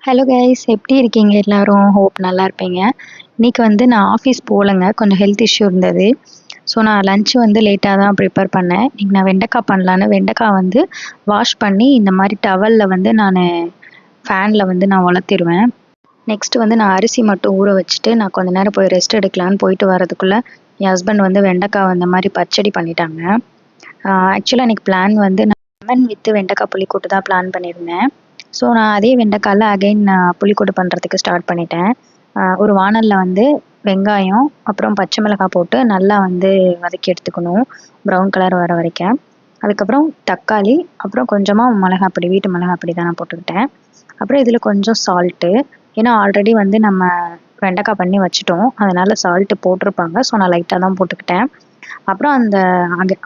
Hello guys, எப்படி இருக்கீங்க எல்லாரும்? ஹோப் நல்லா இருப்பீங்க. இன்னைக்கு நான் ஆஃபீஸ் போகலங்க, கொஞ்சம் ஹெல்த் இஷ்யூ இருந்தது. ஸோ நான் லஞ்ச் லேட்டாக தான் ப்ரிப்பேர் பண்ணேன். இன்னைக்கு நான் வெண்டைக்காய் பண்ணலான்னு வெண்டைக்காய் வாஷ் பண்ணி இந்த மாதிரி டவலில் நான் ஃபேனில் நான் உலர்த்திடுவேன். நெக்ஸ்ட் நான் அரிசி மட்டும் ஊற வச்சுட்டு நான் கொஞ்ச நேரம் போய் ரெஸ்ட் எடுக்கலான்னு போயிட்டு வரதுக்குள்ளே என் ஹஸ்பண்ட் வெண்டைக்காய் இந்த மாதிரி பச்சடி பண்ணிட்டாங்க. ஆக்சுவலாக எனக்கு பிளான் நான் லெமன் வித்து வெண்டைக்காய் புளிக்கூட்டு தான் பிளான் பண்ணியிருந்தேன். ஸோ நான் அதே வெண்டைக்காயில் அகைன் புளிக்கூட்டு பண்ணுறதுக்கு ஸ்டார்ட் பண்ணிட்டேன். ஒரு வானலில் வெங்காயம் அப்புறம் பச்சை மிளகாய் போட்டு நல்லா வதக்கி எடுத்துக்கணும், ப்ரௌன் கலர் வர வரைக்கும். அதுக்கப்புறம் தக்காளி, அப்புறம் கொஞ்சமாக மிளகாப்பொடி, வீட்டு மிளகாப்பொடி தான் நான் போட்டுக்கிட்டேன். அப்புறம் இதில் கொஞ்சம் சால்ட்டு, ஏன்னா ஆல்ரெடி நம்ம வெண்டைக்காய் பண்ணி வச்சுட்டோம், அதனால் சால்ட்டு போட்டிருப்பாங்க. ஸோ நான் லைட்டாக தான் போட்டுக்கிட்டேன். அப்புறம் அந்த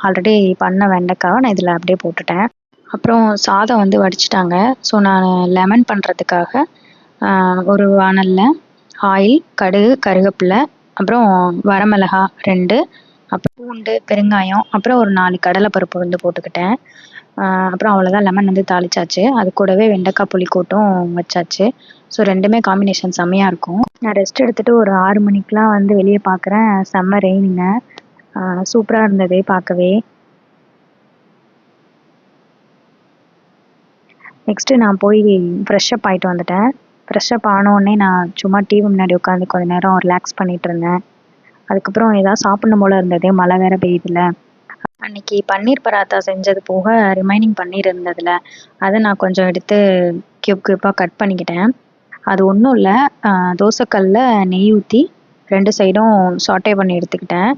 ஆல்ரெடி பண்ண வெண்டைக்காவை நான் இதில் அப்படியே போட்டுட்டேன். அப்புறம் சாதம் வடிச்சிட்டாங்க. ஸோ நான் லெமன் பண்ணுறதுக்காக ஒரு வானலில் ஆயில், கடுகு, கருவேப்பிலை, அப்புறம் வரமிளகா 2, அப்புறம் பூண்டு, பெருங்காயம், அப்புறம் ஒரு 4 கடலைப்பருப்பு போட்டுக்கிட்டேன். அப்புறம் அவ்வளோதான், லெமன் தாளிச்சாச்சு. அது கூடவே வெண்டைக்காய் புளிக்கூட்டும் வச்சாச்சு. ஸோ ரெண்டுமே காம்பினேஷன் செம்மையாக இருக்கும். நான் ரெஸ்ட் எடுத்துகிட்டு ஒரு 6 மணிக்கெலாம் வெளியே பார்க்குறேன், செம்ம ரெயினுங்க. சூப்பராக இருந்தது பார்க்கவே. நெக்ஸ்ட்டு நான் போய் ஃப்ரெஷ்ஷப் ஆகிட்டு வந்துட்டேன். ஃப்ரெஷ்ஷப் ஆனோடனே நான் சும்மா டிவி முன்னாடி உட்காந்து கொஞ்ச நேரம் ரிலாக்ஸ் பண்ணிகிட்டு இருந்தேன். அதுக்கப்புறம் ஏதாவது சாப்பிடணும் போல் இருந்தது, மழை வேறு பெய்யுதுல. அன்னைக்கு பன்னீர் பராத்தா செஞ்சது போக ரிமைனிங் பன்னீர் இருந்ததில்ல, அதை நான் கொஞ்சம் எடுத்து க்யூப்பாக கட் பண்ணிக்கிட்டேன். அது ஒன்றும் இல்லை, தோசைக்கல்லில் நெய் ஊற்றி 2 சைடும் சாட்டே பண்ணி எடுத்துக்கிட்டேன்.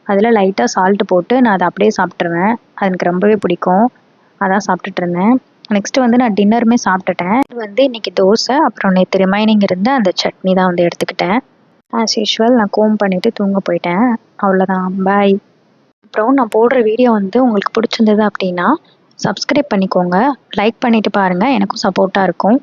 அதில் லைட்டாக சால்ட்டு போட்டு நான் அதை அப்படியே சாப்பிட்ருவேன். அது எனக்கு ரொம்பவே பிடிக்கும், அதான் சாப்பிட்டுட்டு இருந்தேன். நெக்ஸ்ட்டு நான் டின்னருமே சாப்பிட்டுட்டேன். இன்னைக்கு தோசை, அப்புறம் நேற்று ரிமைனிங் இருந்த அந்த சட்னி தான் எடுத்துக்கிட்டேன். ஆஸ் யூஷுவல் நான் கோம் பண்ணிவிட்டு தூங்க போயிட்டேன். அவ்வளோதான், பாய். அப்புறம் நான் போடுற வீடியோ உங்களுக்கு பிடிச்சிருந்தது அப்படின்னா சப்ஸ்கிரைப் பண்ணிக்கோங்க, லைக் பண்ணிவிட்டு பாருங்கள், எனக்கும் சப்போர்ட்டாக இருக்கும்.